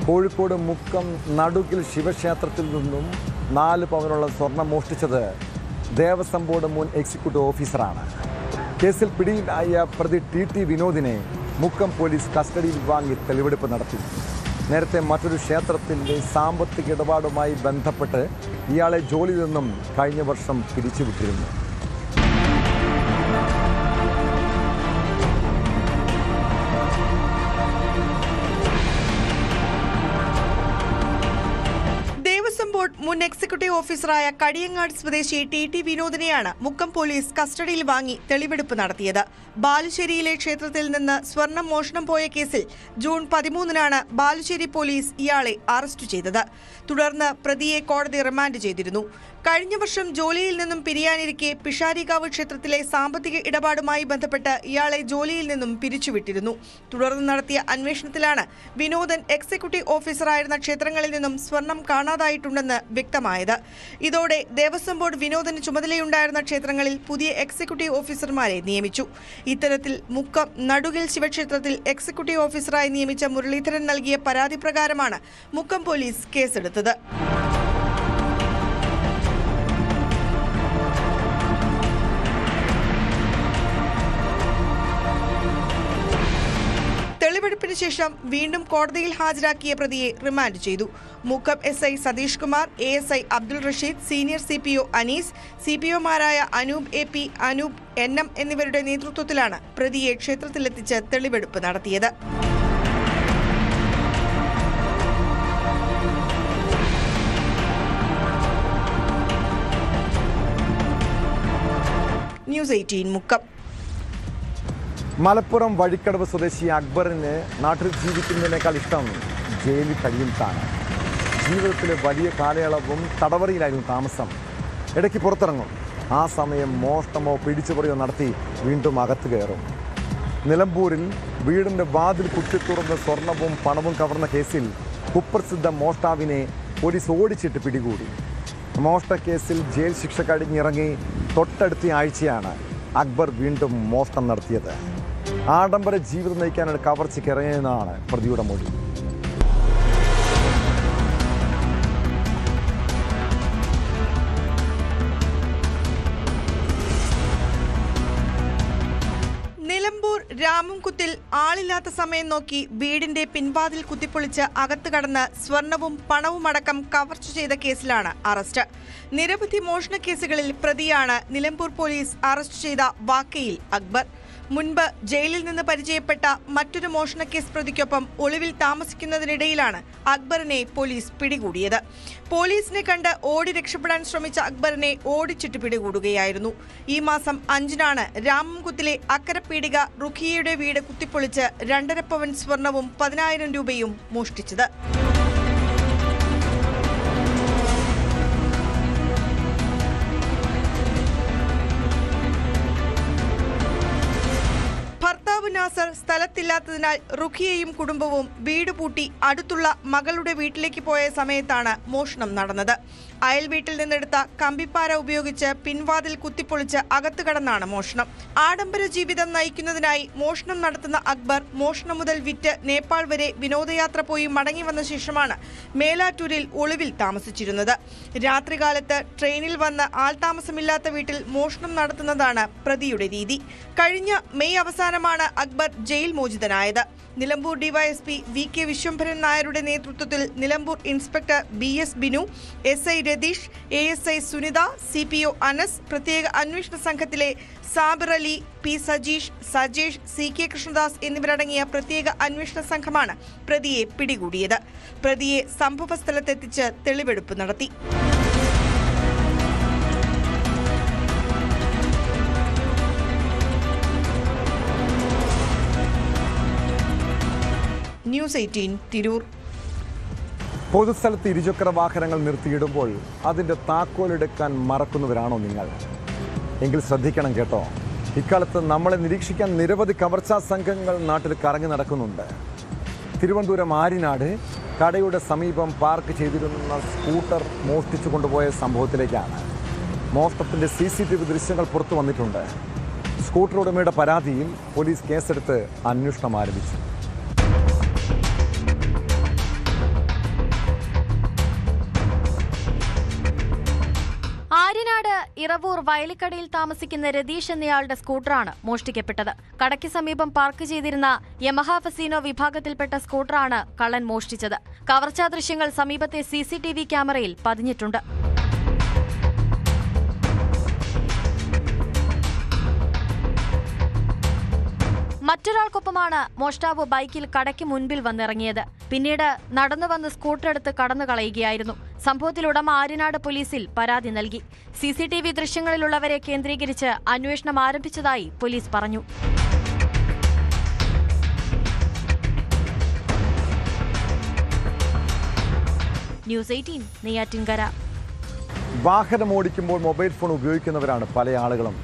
കോഴിക്കോട് മുക്കം നടുകിൽ ശിവക്ഷേത്രത്തിൽ നിന്നും 4 പവനുള്ള സ്വർണം മോഷ്ടിച്ചത് ദേവസ്വം ബോർഡ് മുൻ എക്സിക്യൂട്ടീവ് ഓഫീസറാണ്. കേസിൽ പിടിയിലായ പ്രതി TT വിനോദിനെ മുക്കം പോലീസ് കസ്റ്റഡിയിൽ വാങ്ങി തെളിവെടുപ്പ് നടത്തി. നേരത്തെ മറ്റൊരു ക്ഷേത്രത്തിൻ്റെ സാമ്പത്തിക ഇടപാടുമായി ബന്ധപ്പെട്ട് ഇയാളെ ജോലിയിൽ നിന്നും കഴിഞ്ഞ വർഷം പിരിച്ചുവിട്ടിരുന്നു. ദേവസ്വം ബോർഡ് മുൻ എക്സിക്യൂട്ടീവ് ഓഫീസറായ കടിയങ്ങാട് സ്വദേശി TT വിനോദിനെയാണ് മുക്കം പോലീസ് കസ്റ്റഡിയിൽ വാങ്ങി തെളിവെടുപ്പ് നടത്തിയത്. ബാലുശ്ശേരിയിലെ ക്ഷേത്രത്തിൽ നിന്ന് സ്വർണം മോഷണം പോയ കേസിൽ ജൂൺ 13-നാണ് ബാലുശ്ശേരി പോലീസ് ഇയാളെ അറസ്റ്റ് ചെയ്തത്. തുടർന്ന് പ്രതിയെ കോടതി റിമാൻഡ് ചെയ്തിരുന്നു. കഴിഞ്ഞ വർഷം ജോലിയിൽ നിന്നും പിരിയാനിരിക്കെ പിഷാരികാവ് ക്ഷേത്രത്തിലെ സാമ്പത്തിക ഇടപാടുമായി ബന്ധപ്പെട്ട് ഇയാളെ ജോലിയിൽ നിന്നും പിരിച്ചുവിട്ടിരുന്നു. തുടർന്ന് നടത്തിയ അന്വേഷണത്തിലാണ് വിനോദൻ എക്സിക്യൂട്ടീവ് ഓഫീസറായിരുന്ന ക്ഷേത്രങ്ങളിൽ നിന്നും സ്വർണം കാണാതായിട്ടുണ്ടെന്ന് വ്യക്തമായത്. ഇതോടെ ദേവസ്വം ബോർഡ് വിനോദന് ചുമതലയുണ്ടായിരുന്ന ക്ഷേത്രങ്ങളിൽ പുതിയ എക്സിക്യൂട്ടീവ് ഓഫീസർമാരെ നിയമിച്ചു. ഇത്തരത്തിൽ മുക്കം നടുകിൽ ശിവക്ഷേത്രത്തിൽ എക്സിക്യൂട്ടീവ് ഓഫീസറായി നിയമിച്ച മുരളീധരൻ നൽകിയ പരാതി പ്രകാരമാണ് മുക്കം പോലീസ് കേസെടുത്തത്. തെളിവെടുപ്പിന് ശേഷം വീണ്ടും കോടതിയിൽ ഹാജരാക്കിയ പ്രതിയെ റിമാൻഡ് ചെയ്തു. Mukkam SI Satheesh Kumar, ASI Abdul Rasheed, senior CPO Anees, CPOമാരായ അനൂപ് AP, അനൂപ് NM എന്നിവരുടെ നേതൃത്വത്തിലാണ് പ്രതിയെ ക്ഷേത്രത്തിലെത്തിച്ച് തെളിവെടുപ്പ് നടത്തിയത്. ന്യൂസ് 18 മുക്കം. മലപ്പുറം വഴിക്കടവ് സ്വദേശി അക്ബറിന് നാട്ടിൽ ജീവിക്കുന്നതിനേക്കാൾ ഇഷ്ടം ജയിലിൽ കഴിയുന്നതാണ്. ജീവിതത്തിലെ വലിയ കാലയളവും തടവറയിലായിരുന്നു താമസം. ഇടയ്ക്ക് പുറത്തിറങ്ങും. ആ സമയം മോഷണമോ പിടിച്ചുപറിയോ നടത്തി വീണ്ടും അകത്ത് കയറും. നിലമ്പൂരിൽ വീടിൻ്റെ വാതിൽ കുത്തിത്തുറന്ന് സ്വർണവും പണവും കവർന്ന കേസിൽ കുപ്രസിദ്ധ മോഷ്ടാവിനെ പോലീസ് ഓടിച്ചിട്ട് പിടികൂടി. മോഷണക്കേസിൽ ജയിൽ ശിക്ഷ കഴിഞ്ഞിറങ്ങി തൊട്ടടുത്ത ആഴ്ചയാണ് അക്ബർ വീണ്ടും മോഷണം നടത്തിയത്. ആഡംബര ജീവിതം നയിക്കാനാണ് കവർച്ചയ്ക്ക് ഇറങ്ങിയതെന്നാണ് പ്രതിയുടെ മൊഴി. നിലമ്പൂർ രാമംകുത്തിൽ ആളില്ലാത്ത സമയം നോക്കി വീടിന്റെ പിൻവാതിൽ കുത്തിപ്പൊളിച്ച് അകത്ത് കടന്ന് സ്വർണവും പണവുമടക്കം കവർച്ച ചെയ്ത കേസിലാണ് അറസ്റ്റ്. നിരവധി മോഷണ കേസുകളിൽ പ്രതിയാണ് നിലമ്പൂർ പോലീസ് അറസ്റ്റ് ചെയ്ത വാക്കയിൽ അക്ബർ. മുൻപ് ജയിലിൽ നിന്ന് പരിചയപ്പെട്ട മറ്റൊരു മോഷണ കേസ് പ്രതിക്കൊപ്പം ഒളിവിൽ താമസിക്കുന്നതിനിടയിലാണ് അക്ബറിനെ പോലീസ് പിടികൂടിയത്. പോലീസിനെ കണ്ട് ഓടി രക്ഷപ്പെടാൻ ശ്രമിച്ച അക്ബറിനെ ഓടിച്ചിട്ട് പിടികൂടുകയായിരുന്നു. ഈ മാസം 5-നാണ് രാമംകുത്തിലെ അക്കരപ്പീടിക റുഖിയയുടെ വീട് കുത്തിപ്പൊളിച്ച് 2.5 പവൻ സ്വർണവും 10,000 രൂപയും മോഷ്ടിച്ചത്. ഭർത്താവ് നാസർ സ്ഥലത്തില്ലാത്തതിനാൽ റുഖിയയും കുടുംബവും വീട് പൂട്ടി അടുത്തുള്ള മകളുടെ വീട്ടിലേക്ക് പോയ സമയത്താണ് മോഷണം നടന്നത്. അയൽ വീട്ടിൽ നിന്നെടുത്ത കമ്പിപ്പാര ഉപയോഗിച്ച് പിൻവാതിൽ കുത്തിപ്പൊളിച്ച് അകത്ത് കടന്നാണ് മോഷണം. ആഡംബര ജീവിതം നയിക്കുന്നതിനായി മോഷണം നടത്തുന്ന അക്ബർ മോഷണം മുതൽ വിറ്റ് നേപ്പാൾ വരെ വിനോദയാത്ര പോയി മടങ്ങി വന്ന ശേഷമാണ് മേലാറ്റൂരിൽ ഒളിവിൽ താമസിച്ചിരുന്നത്. രാത്രികാലത്ത് ട്രെയിനിൽ വന്ന് ആൾതാമസമില്ലാത്ത വീട്ടിൽ മോഷണം നടത്തുന്നതാണ് പ്രതിയുടെ രീതി. കഴിഞ്ഞ മെയ് അവസാനമാണ് അക്ബർ ജയിൽ മോചിതനായത്. നിലമ്പൂർ DYSP VK വിശ്വംഭരൻ നായരുടെ നേതൃത്വത്തിൽ Nilambur inspector BS Binu, SI Ratheesh, ASI Sunitha, CPO Anas, പ്രത്യേക അന്വേഷണ സംഘത്തിലെ സാബിർ അലി, P സജീഷ്, സജേഷ്, CK കൃഷ്ണദാസ് എന്നിവരടങ്ങിയ പ്രത്യേക അന്വേഷണ സംഘമാണ് പ്രതിയെ പിടികൂടിയത്. പ്രതിയെ സംഭവ സ്ഥലത്തെത്തിച്ച് തെളിവെടുപ്പ് നടത്തി. ന്യൂസ് 18 തിരൂർ. പൊതുസ്ഥലത്ത് ഇരുചക്ര വാഹനങ്ങൾ നിർത്തിയിടുമ്പോൾ അതിൻ്റെ താക്കോലെടുക്കാൻ മറക്കുന്നവരാണോ നിങ്ങൾ? എങ്കിൽ ശ്രദ്ധിക്കണം കേട്ടോ. ഇക്കാലത്ത് നമ്മളെ നിരീക്ഷിക്കാൻ നിരവധി കവർച്ചാ സംഘങ്ങൾ നാട്ടിൽ കറങ്ങി നടക്കുന്നുണ്ട്. തിരുവനന്തപുരം ആര്യനാട് കടയുടെ സമീപം പാർക്ക് ചെയ്തിരുന്ന സ്കൂട്ടർ മോഷ്ടിച്ചു കൊണ്ടുപോയ സംഭവത്തിലേക്കാണ്. മോഷണത്തിൻ്റെ CCTV ദൃശ്യങ്ങൾ പുറത്തു വന്നിട്ടുണ്ട്. സ്കൂട്ടർ ഉടമയുടെ പരാതിയിൽ പോലീസ് കേസെടുത്ത് അന്വേഷണം ആരംഭിച്ചു. ആര്യനാട് ഇറവൂർ വയലിക്കടയിൽ താമസിക്കുന്ന രതീഷ് എന്നയാളുടെ സ്കൂട്ടറാണ് മോഷ്ടിക്കപ്പെട്ടത്. കടയ്ക്ക് സമീപം പാർക്ക് ചെയ്തിരുന്ന യമഹ ഫസീനോ വിഭാഗത്തിൽപ്പെട്ട സ്കൂട്ടറാണ് കള്ളൻ മോഷ്ടിച്ചത്. കവർച്ചാ ദൃശ്യങ്ങൾ സമീപത്തെ CCTV ക്യാമറയിൽ പതിഞ്ഞിട്ടുണ്ട്. മറ്റൊരാൾക്കൊപ്പമാണ് മോഷ്ടാവ് ബൈക്കിൽ കടയ്ക്ക് മുൻപിൽ വന്നിറങ്ങിയത്. പിന്നീട് നടന്നു വന്ന് സ്കൂട്ടർ എടുത്ത് കടന്നു കളയുകയായിരുന്നു. സംഭവത്തിൽ ഉടമ ആര്യനാട് പോലീസിൽ പരാതി നൽകി. CCTV ദൃശ്യങ്ങളിലുള്ളവരെ കേന്ദ്രീകരിച്ച് അന്വേഷണം ആരംഭിച്ചതായി പോലീസ് പറഞ്ഞു. ന്യൂസ് 18 നെയ്യാറ്റിൻകര. വാഹനം ഓടിക്കുമ്പോൾ മൊബൈൽ ഫോൺ ഉപയോഗിക്കുന്നവരാണ് പല ആളുകളും.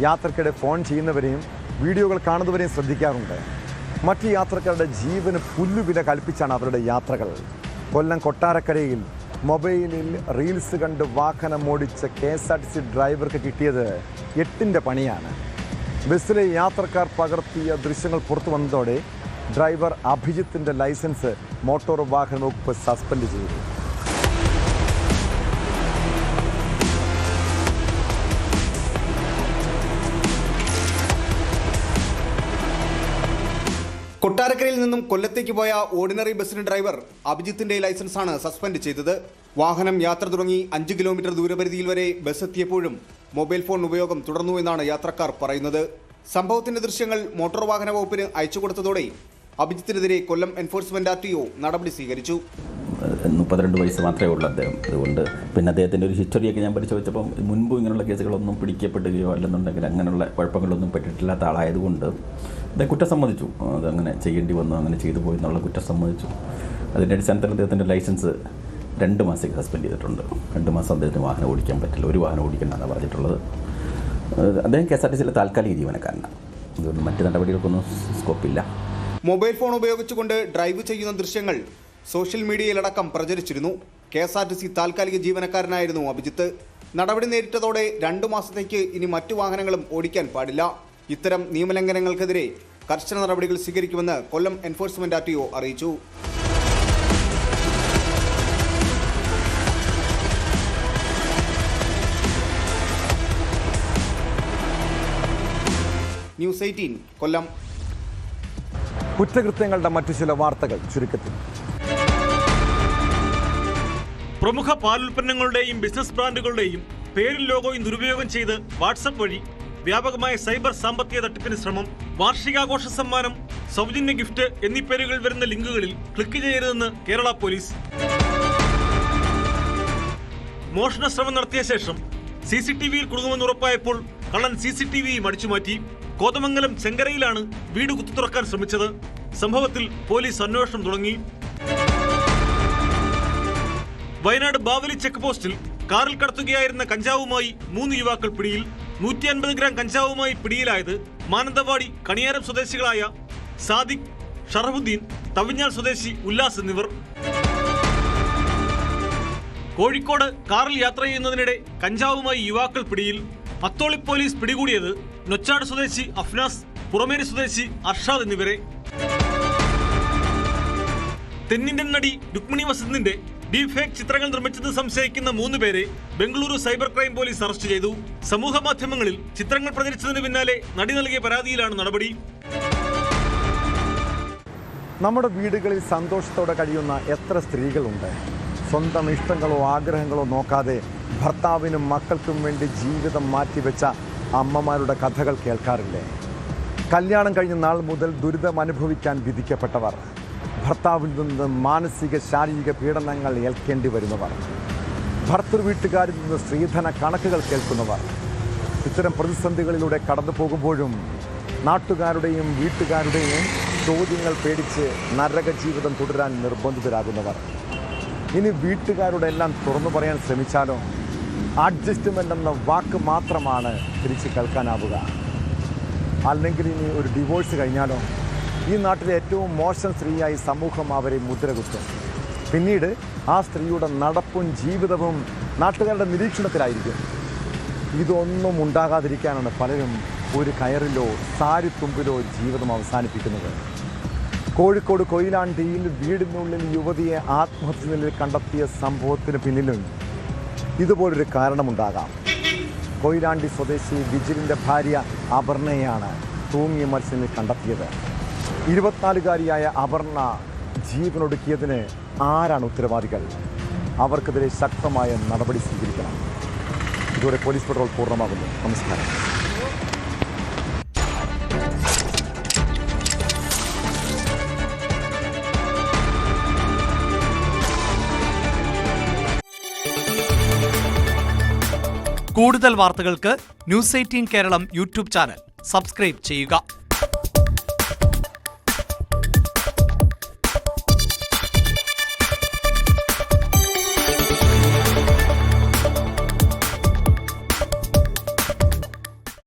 യാത്രക്കിടെ ഫോൺ ചെയ്യുന്നവരെയും വീഡിയോകൾ കാണുന്നവരെയും ശ്രദ്ധിക്കാറുണ്ട്. മറ്റ് യാത്രക്കാരുടെ ജീവന് പുല്ലുവില കൽപ്പിച്ചാണ് അവരുടെ യാത്രകൾ. കൊല്ലം കൊട്ടാരക്കരയിൽ മൊബൈലിൽ റീൽസ് കണ്ട് വാഹനം ഓടിച്ച KSRTC ഡ്രൈവർക്ക് കിട്ടിയത് 8ന്റെ പണിയാണ്. ബസ്സിലെ യാത്രക്കാർ പകർത്തിയ ദൃശ്യങ്ങൾ പുറത്തു വന്നതോടെ ഡ്രൈവർ അഭിജിത്തിന്റെ ലൈസൻസ് മോട്ടോർ വാഹന വകുപ്പ് സസ്പെൻഡ് ചെയ്തു. കൊട്ടാരക്കരയിൽ നിന്നും കൊല്ലത്തേക്ക് പോയ ഓർഡിനറി ബസ്സിന് ഡ്രൈവർ അഭിജിത്തിന്റെ ലൈസൻസാണ് സസ്പെൻഡ് ചെയ്തത്. വാഹനം യാത്ര തുടങ്ങി 5 കിലോമീറ്റർ ദൂരപരിധിയിൽ വരെ ബസ് എത്തിയപ്പോഴും മൊബൈൽ ഫോൺ ഉപയോഗം തുടർന്നു എന്നാണ് യാത്രക്കാർ പറയുന്നത്. സംഭവത്തിന്റെ ദൃശ്യങ്ങൾ മോട്ടോർ വാഹന വകുപ്പിന് അയച്ചു കൊടുത്തതോടെ അഭിജിത്തിനെതിരെ കൊല്ലം എൻഫോഴ്സ്മെന്റ് RTO നടപടി സ്വീകരിച്ചു. 32 വയസ്സ് മാത്രമേ ഉള്ളൂ അദ്ദേഹം. അതുകൊണ്ട് പിന്നെ അദ്ദേഹത്തിൻ്റെ ഒരു ഹിസ്റ്ററിയൊക്കെ ഞാൻ പരിശോധിച്ചപ്പം മുൻപ് ഇങ്ങനെയുള്ള കേസുകളൊന്നും പിടിക്കപ്പെടുകയോ അല്ലെന്നുണ്ടെങ്കിൽ അങ്ങനെയുള്ള കുഴപ്പങ്ങളൊന്നും പറ്റിയിട്ടില്ലാത്ത ആളായതുകൊണ്ട് അദ്ദേഹം കുറ്റം സമ്മതിച്ചു. അതങ്ങനെ ചെയ്യേണ്ടി വന്നു, അങ്ങനെ ചെയ്തു പോയി എന്നുള്ള കുറ്റം സമ്മതിച്ചു. അതിൻ്റെ അടിസ്ഥാനത്തിൽ അദ്ദേഹത്തിൻ്റെ ലൈസൻസ് 2 മാസത്തേക്ക് സസ്പെൻഡ് ചെയ്തിട്ടുണ്ട്. 2 മാസം അദ്ദേഹത്തിന് വാഹനം ഓടിക്കാൻ പറ്റില്ല, ഒരു വാഹനം ഓടിക്കണമെന്നാണ് പറഞ്ഞിട്ടുള്ളത്. അദ്ദേഹം KSRTCയിലെ താൽക്കാലിക ജീവനക്കാരനാണ്. അതുകൊണ്ട് മറ്റ് നടപടികൾക്കൊന്നും സ്കോപ്പില്ല. മൊബൈൽ ഫോൺ ഉപയോഗിച്ചുകൊണ്ട് ഡ്രൈവ് ചെയ്യുന്ന ദൃശ്യങ്ങൾ സോഷ്യൽ മീഡിയയിലടക്കം പ്രചരിച്ചിരുന്നു. KSRTC താൽക്കാലിക ജീവനക്കാരനായിരുന്നു അഭിജിത്ത്. നടപടി നേരിട്ടതോടെ 2 മാസത്തേക്ക് ഇനി മറ്റു വാഹനങ്ങളും ഓടിക്കാൻ പാടില്ല. ഇത്തരം നിയമലംഘനങ്ങൾക്കെതിരെ കർശന നടപടികൾ സ്വീകരിക്കുമെന്ന് കൊല്ലം എൻഫോഴ്സ്മെന്റ് RTO അറിയിച്ചു. ന്യൂസ് 18 കൊല്ലം. കുറ്റകൃത്യങ്ങളുടെ മറ്റു ചില വാർത്തകൾ ചുരുക്കത്തിൽ. പ്രമുഖ പാലുൽപ്പന്നങ്ങളുടെയും ബിസിനസ് ബ്രാൻഡുകളുടെയും പേരും ലോഗോയും ദുരുപയോഗം ചെയ്ത് വാട്സപ്പ് വഴി വ്യാപകമായ സൈബർ സാമ്പത്തിക തട്ടിപ്പിന് ശ്രമം. വാർഷികാഘോഷ സമ്മാനം, സൗജന്യ ഗിഫ്റ്റ് എന്നീ പേരുകൾ വരുന്ന ലിങ്കുകളിൽ ക്ലിക്ക് ചെയ്യരുതെന്ന് കേരള പോലീസ്. മോഷണ ശ്രമം നടത്തിയ ശേഷം CCTVയിൽ കുടുങ്ങുമെന്ന് ഉറപ്പായപ്പോൾ കള്ളൻ CCTVയും അടിച്ചുമാറ്റി. കോതമംഗലം ചെങ്കരയിലാണ് വീട് കുത്തിത്തുറക്കാൻ ശ്രമിച്ചത്. സംഭവത്തിൽ പോലീസ് അന്വേഷണം തുടങ്ങി. വയനാട് ബാവലി ചെക്ക് പോസ്റ്റിൽ കാറിൽ കടത്തുകയായിരുന്ന കഞ്ചാവുമായി 3 യുവാക്കൾ പിടിയിൽ. 150 ഗ്രാം കഞ്ചാവുമായി പിടിയിലായത് മാനന്തവാടി കണിയാരം സ്വദേശികളായ സാദിഖ്, ഷറഫുദ്ദീൻ, തവിഞ്ഞാൽ സ്വദേശി ഉല്ലാസ് എന്നിവർ. കോഴിക്കോട് കാറിൽ യാത്ര ചെയ്യുന്നതിനിടെ കഞ്ചാവുമായി യുവാക്കൾ പിടിയിൽ. അത്തോളി പോലീസ് പിടികൂടിയത് നൊച്ചാട് സ്വദേശി അഫ്നാസ്, പുറമേരി സ്വദേശി അർഷാദ് എന്നിവരെ. തെന്നിന്ത്യൻ നടി രുക്മിണി വസന്തിന്റെ ഡീപ് ഫേക്ക് ചിത്രങ്ങൾ നിർമ്മിച്ചത് സംശയിക്കുന്ന 3 പേരെ Bengaluru cyber crime police arrest ചെയ്തു. സമൂഹ മാധ്യമങ്ങളിൽ ചിത്രങ്ങൾ പ്രചരിച്ചതിന് പിന്നാലെ നടി നൽകിയ പരാതിയിലാണ് നടപടി. നമ്മുടെ വീടുകളിൽ സന്തോഷത്തോടെ കഴിയുന്ന എത്ര സ്ത്രീകളുണ്ട്? സ്വന്തം ഇഷ്ടങ്ങളോ ആഗ്രഹങ്ങളോ നോക്കാതെ ഭർത്താവിനും മക്കൾക്കും വേണ്ടി ജീവിതം മാറ്റിവെച്ച അമ്മമാരുടെ കഥകൾ കേൾക്കാറില്ലേ? കല്യാണം കഴിഞ്ഞ നാൾ മുതൽ ദുരിതം അനുഭവിക്കാൻ വിധിക്കപ്പെട്ടവർ, ഭർത്താവിൽ നിന്ന് മാനസിക ശാരീരിക പീഡനങ്ങൾ ഏൽക്കേണ്ടി വരുന്നവർ, ഭർത്തൃ വീട്ടുകാരിൽ നിന്ന് സ്ത്രീധന കണക്കുകൾ കേൾക്കുന്നവർ. ഇത്തരം പ്രതിസന്ധികളിലൂടെ കടന്നു പോകുമ്പോഴും നാട്ടുകാരുടെയും വീട്ടുകാരുടെയും ചോദ്യങ്ങൾ പേടിച്ച് നരക ജീവിതം തുടരാൻ നിർബന്ധിതരാകുന്നവർ. ഇനി വീട്ടുകാരുടെ എല്ലാം തുറന്നു പറയാൻ ശ്രമിച്ചാലോ? അഡ്ജസ്റ്റ്മെൻ്റ് എന്ന വാക്ക് മാത്രമാണ് തിരിച്ച് കേൾക്കാനാവുക. അല്ലെങ്കിൽ ഇനി ഒരു ഡിവോഴ്സ് കഴിഞ്ഞാലോ? ഈ നാട്ടിലെ ഏറ്റവും മോശം സ്ത്രീയായി സമൂഹം അവരെ മുദ്രകുത്തും. പിന്നീട് ആ സ്ത്രീയുടെ നടപ്പും ജീവിതവും നാട്ടുകാരുടെ നിരീക്ഷണത്തിലായിരിക്കും. ഇതൊന്നും ഉണ്ടാകാതിരിക്കാനാണ് പലരും ഒരു കയറിലോ സാരിത്തുമ്പിലോ ജീവിതം അവസാനിപ്പിക്കുന്നത്. കോഴിക്കോട് കൊയിലാണ്ടിയിൽ വീടിനുള്ളിൽ യുവതിയെ ആത്മഹത്യ നിലയിൽ കണ്ടെത്തിയ സംഭവത്തിന് പിന്നിലും ഇതുപോലൊരു കാരണമുണ്ടാകാം. കൊയിലാണ്ടി സ്വദേശി വിജിലിൻ്റെ ഭാര്യ അപർണയാണ് തൂങ്ങിയ മത്സ്യത്തിൽ കണ്ടെത്തിയത്. 24-കാരിയായ അപർണ ജീവനൊടുക്കിയതിന് ആരാണ് ഉത്തരവാദികൾ? അവർക്കെതിരെ ശക്തമായ നടപടി സ്വീകരിക്കണം. ഇതോടെ പോലീസ് പെട്രോൾ പൂർണ്ണമാകുന്നു. നമസ്കാരം. കൂടുതൽ വാർത്തകൾക്ക് news 18 Keralam YouTube channel subscribe ചെയ്യുക.